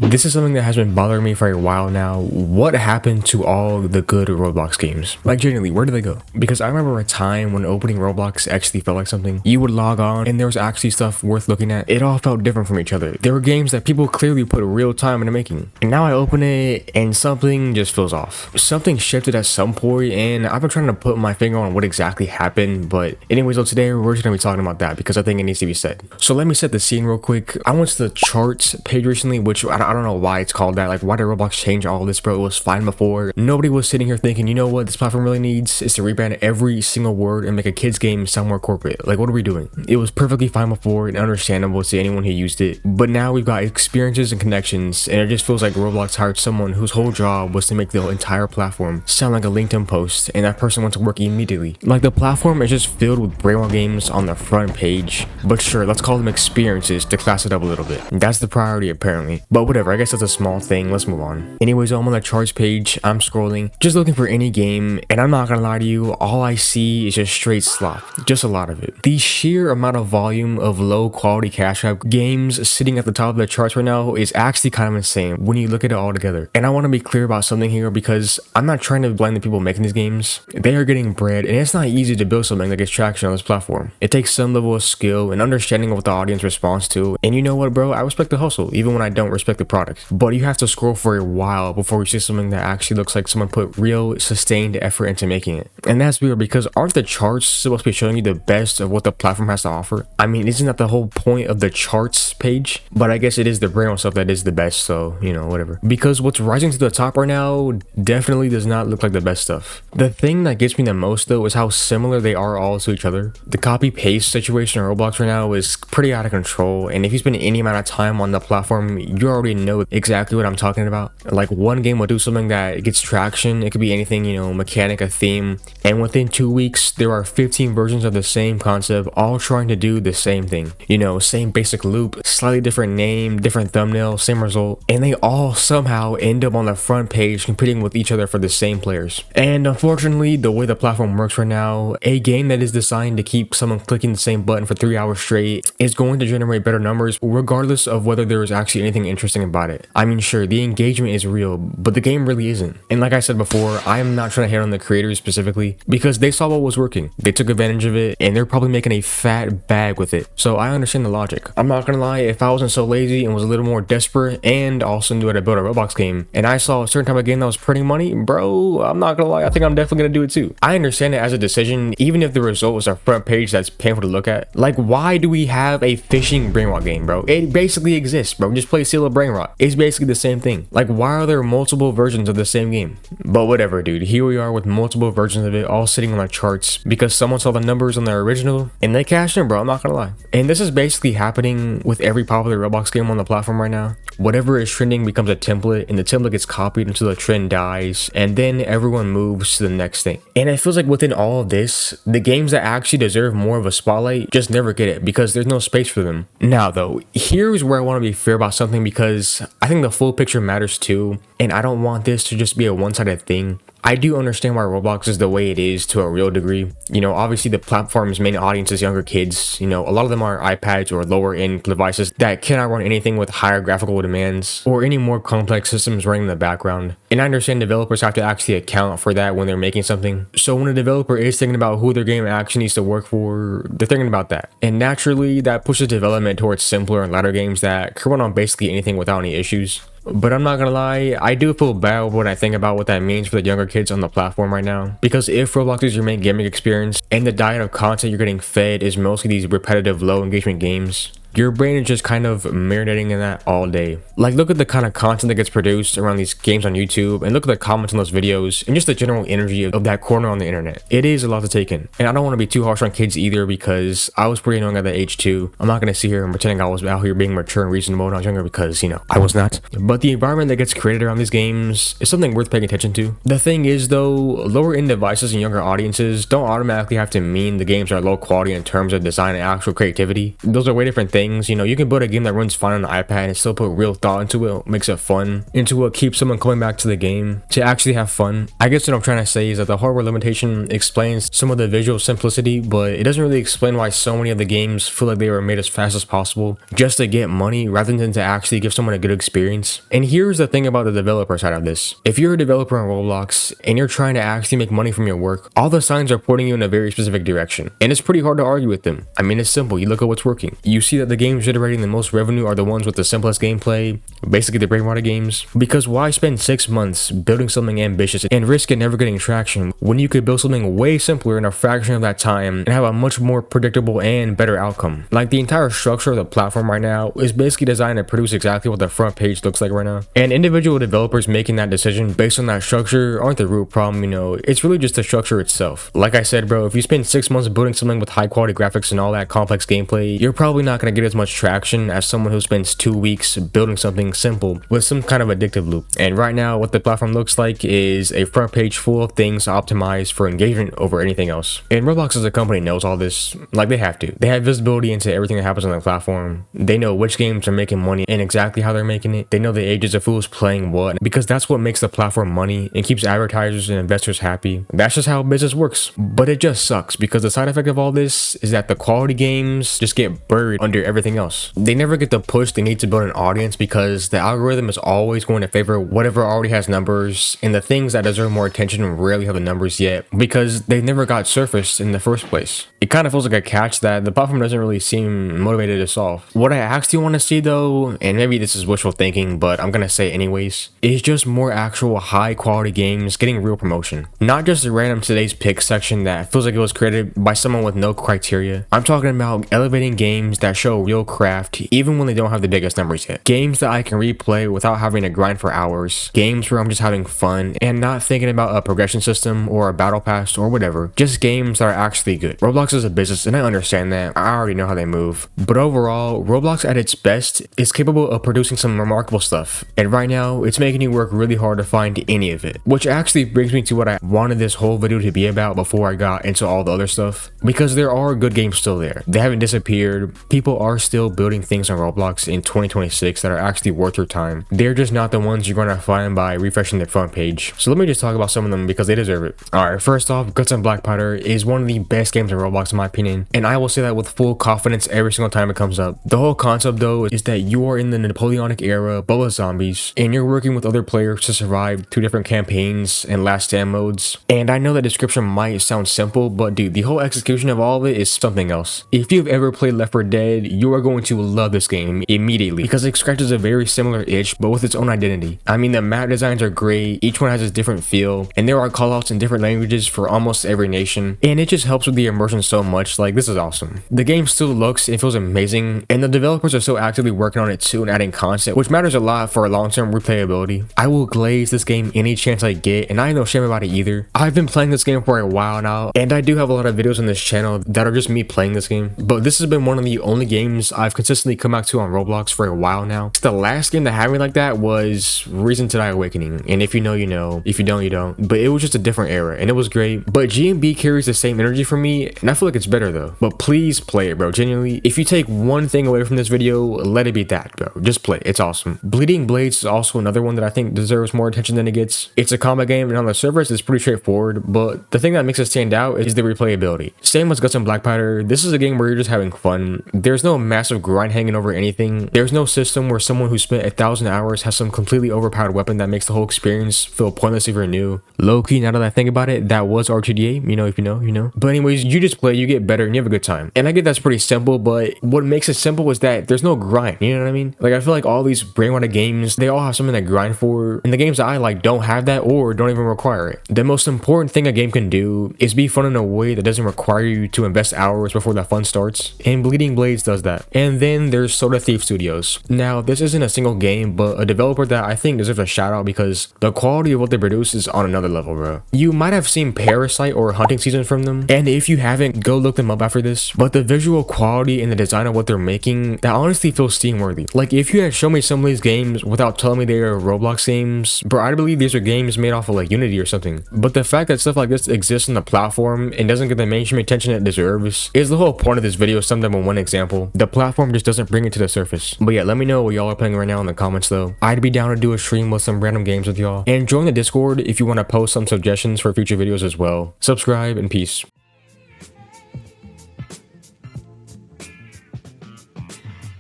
This is something that has been bothering me for a while now. What happened to all the good Roblox games? Like, genuinely, where did they go? Because I remember a time when opening Roblox actually felt like something. You would log on and there was actually stuff worth looking at. It all felt different from each other. There were games that people clearly put real time into making. And now I open it and something just feels off. Something shifted at some point, and I've been trying to put my finger on what exactly happened. But anyways, so today we're just gonna be talking about that because I think it needs to be said. So let me set the scene real quick. I went to the charts page recently, which I don't know why it's called that. Like, why did Roblox change all this, bro? It was fine before. Nobody was sitting here thinking, you know what this platform really needs is to rebrand every single word and make a kids game sound more corporate. Like, what are we doing? It was perfectly fine before and understandable to anyone who used it. But now we've got experiences and connections, and it just feels like Roblox hired someone whose whole job was to make the entire platform sound like a LinkedIn post, and that person went to work immediately. Like, the platform is just filled with brainwave games on the front page. But sure, let's call them experiences to class it up a little bit. That's the priority apparently. But whatever, I guess that's a small thing. Let's move on. Anyways, I'm on the charts page. I'm scrolling, just looking for any game, and I'm not gonna lie to you, all I see is just straight slop. Just a lot of it. The sheer amount of volume of low quality cash app games sitting at the top of the charts right now is actually kind of insane when you look at it all together. And I want to be clear about something here, because I'm not trying to blame the people making these games. They are getting bread, and it's not easy to build something that gets traction on this platform. It takes some level of skill and understanding of what the audience responds to. And you know what, bro? I respect the hustle, even when I don't respect the product. But you have to scroll for a while before you see something that actually looks like someone put real sustained effort into making it. And that's weird, because aren't the charts supposed to be showing you the best of what the platform has to offer? I mean, isn't that the whole point of the charts page? But I guess it is the brand stuff that is the best, so you know, whatever. Because what's rising to the top right now definitely does not look like the best stuff. The thing that gets me the most though is how similar they are all to each other. The copy paste situation in Roblox right now is pretty out of control, and if you spend any amount of time on the platform, you already know exactly what I'm talking about. Like, one game will do something that gets traction. It could be anything, you know, mechanic, a theme, and within 2 weeks there are 15 versions of the same concept, all trying to do the same thing. You know, same basic loop, slightly different name, different thumbnail, same result, and they all somehow end up on the front page competing with each other for the same players. And unfortunately, the way the platform works right now, a game that is designed to keep someone clicking the same button for 3 hours straight is going to generate better numbers regardless of whether there is actually anything interesting about it. I mean, sure, the engagement is real, but the game really isn't. And like I said before, I am not trying to hate on the creators specifically, because they saw what was working. They took advantage of it, and they're probably making a fat bag with it. So I understand the logic. I'm not gonna lie, if I wasn't so lazy and was a little more desperate and also knew how to build a Roblox game, and I saw a certain type of game that was printing money, bro, I'm not gonna lie, I think I'm definitely gonna do it too. I understand it as a decision, even if the result was a front page that's painful to look at. Like, why do we have a fishing brainrot game, bro? It basically exists, bro. Just play Seal of Brainrot. It's basically the same thing. Like, why are there multiple versions of the same game? But whatever, dude. Here we are with multiple versions of it all sitting on the charts because someone saw the numbers on their original and they cashed in, bro. I'm not gonna lie. And this is basically happening with every popular Roblox game on the platform right now. Whatever is trending becomes a template, and the template gets copied until the trend dies, and then everyone moves to the next thing. And it feels like within all of this, the games that actually deserve more of a spotlight just never get it because there's no space for them. Now though, here's where I want to be fair about something, because I think the full picture matters too, and I don't want this to just be a one-sided thing. I do understand why Roblox is the way it is to a real degree. You know, obviously the platform's main audience is younger kids. You know, a lot of them are iPads or lower end devices that cannot run anything with higher graphical demands or any more complex systems running in the background. And I understand developers have to actually account for that when they're making something. So when a developer is thinking about who their game actually needs to work for, they're thinking about that. And naturally, that pushes development towards simpler and lighter games that can run on basically anything without any issues. But I'm not gonna lie, I do feel bad when I think about what that means for the younger kids on the platform right now. Because if Roblox is your main gaming experience and the diet of content you're getting fed is mostly these repetitive low engagement games, your brain is just kind of marinating in that all day. Like, look at the kind of content that gets produced around these games on YouTube, and look at the comments on those videos, and just the general energy of that corner on the internet. It is a lot to take in. And I don't want to be too harsh on kids either, because I was pretty young at that age too. I'm not going to sit here and pretending I was out here being mature and reasonable when I was younger, because, you know, I was not. But the environment that gets created around these games is something worth paying attention to. The thing is though, lower end devices and younger audiences don't automatically have to mean the games are low quality in terms of design and actual creativity. Those are way different things. things. You know, you can build a game that runs fine on an iPad and still put real thought into it, makes it fun, into what keeps someone coming back to the game to actually have fun. I guess what I'm trying to say is that the hardware limitation explains some of the visual simplicity, but it doesn't really explain why so many of the games feel like they were made as fast as possible just to get money rather than to actually give someone a good experience. And here's the thing about the developer side of this. If you're a developer on Roblox and you're trying to actually make money from your work, all the signs are pointing you in a very specific direction. And it's pretty hard to argue with them. I mean, it's simple. You look at what's working. You see that the games generating the most revenue are the ones with the simplest gameplay, basically the brainwater games. Because why spend 6 months building something ambitious and risk it never getting traction when you could build something way simpler in a fraction of that time and have a much more predictable and better outcome? Like, the entire structure of the platform right now is basically designed to produce exactly what the front page looks like right now. And individual developers making that decision based on that structure aren't the root problem, you know, it's really just the structure itself. Like I said, bro, if you spend 6 months building something with high quality graphics and all that complex gameplay, you're probably not going to get as much traction as someone who spends 2 weeks building something simple with some kind of addictive loop. And right now, what the platform looks like is a front page full of things optimized for engagement over anything else. And Roblox as a company knows all this, like they have to. They have visibility into everything that happens on the platform. They know which games are making money and exactly how they're making it. They know the ages of who's playing what, because that's what makes the platform money and keeps advertisers and investors happy. That's just how business works. But it just sucks because the side effect of all this is that the quality games just get buried under everything else. They never get the push they need to build an audience because the algorithm is always going to favor whatever already has numbers, and the things that deserve more attention rarely have the numbers yet because they never got surfaced in the first place. It kind of feels like a catch that the platform doesn't really seem motivated to solve. What I actually want to see though, and maybe this is wishful thinking, but I'm gonna say it anyways, is just more actual high quality games getting real promotion. Not just a random today's pick section that feels like it was created by someone with no criteria. I'm talking about elevating games that show real craft even when they don't have the biggest numbers yet. Games that I can replay without having to grind for hours. Games where I'm just having fun and not thinking about a progression system or a battle pass or whatever. Just games that are actually good. Roblox is a business and I understand that. I already know how they move. But overall, Roblox at its best is capable of producing some remarkable stuff. And right now, it's making you work really hard to find any of it. Which actually brings me to what I wanted this whole video to be about before I got into all the other stuff. Because there are good games still there. They haven't disappeared. People are still building things on Roblox in 2026 that are actually worth your time. They're just not the ones you're going to find by refreshing the front page. So let me just talk about some of them because they deserve it. Alright, first off, Guts and Black Powder is one of the best games in Roblox in my opinion. And I will say that with full confidence every single time it comes up. The whole concept though is that you are in the Napoleonic era, full of zombies, and you're working with other players to survive 2 different campaigns and last stand modes. And I know that description might sound simple, but dude, the whole execution of all of it is something else. If you've ever played Left 4 Dead, you are going to love this game immediately because it scratches a very similar itch but with its own identity. I mean, the map designs are great, each one has its different feel, and there are callouts in different languages for almost every nation, and it just helps with the immersion so much. Like, this is awesome. The game still looks and feels amazing, and the developers are so actively working on it too and adding content, which matters a lot for long-term replayability. I will glaze this game any chance I get, and I ain't no shame about it either. I've been playing this game for a while now, and I do have a lot of videos on this channel that are just me playing this game, but this has been one of the only games I've consistently come back to on Roblox for a while now. The last game that had me like that was Reason to Die Awakening, and if you know, you know. If you don't, you don't. But it was just a different era, and it was great. But G&B carries the same energy for me, and I feel like it's better though. But please play it, bro. Genuinely, if you take one thing away from this video, let it be that, bro. Just play it. It's awesome. Bleeding Blades is also another one that I think deserves more attention than it gets. It's a combat game, and on the surface, it's pretty straightforward, but the thing that makes it stand out is the replayability. Same with Guts and Black Powder. This is a game where you're just having fun. There's no massive grind hanging over anything. There's no system where someone who spent 1,000 hours has some completely overpowered weapon that makes the whole experience feel pointless if you're new. Low-key, now that I think about it, that was RTDA, you know, if you know, you know. But anyways, you just play, you get better, and you have a good time. And I get that's pretty simple, but what makes it simple is that there's no grind, you know what I mean? Like, I feel like all these brainwater games, they all have something to grind for, and the games that I like don't have that or don't even require it. The most important thing a game can do is be fun in a way that doesn't require you to invest hours before the fun starts, and Bleeding Blades does that. And then there's Soda Thief Studios. Now, this isn't a single game, but a developer that I think deserves a shout out because the quality of what they produce is on another level, bro. You might have seen Parasite or Hunting Season from them, and if you haven't, go look them up after this. But the visual quality and the design of what they're making, that honestly feels Steam worthy. Like, if you had shown me some of these games without telling me they are Roblox games, bro, I'd believe these are games made off of like Unity or something. But the fact that stuff like this exists on the platform and doesn't get the mainstream attention it deserves is the whole point of this video, summed up in one example. know, the platform just doesn't bring it to the surface. But yeah, let me know what y'all are playing right now in the comments though. I'd be down to do a stream with some random games with y'all. And join the Discord if you want to post some suggestions for future videos as well. Subscribe and peace.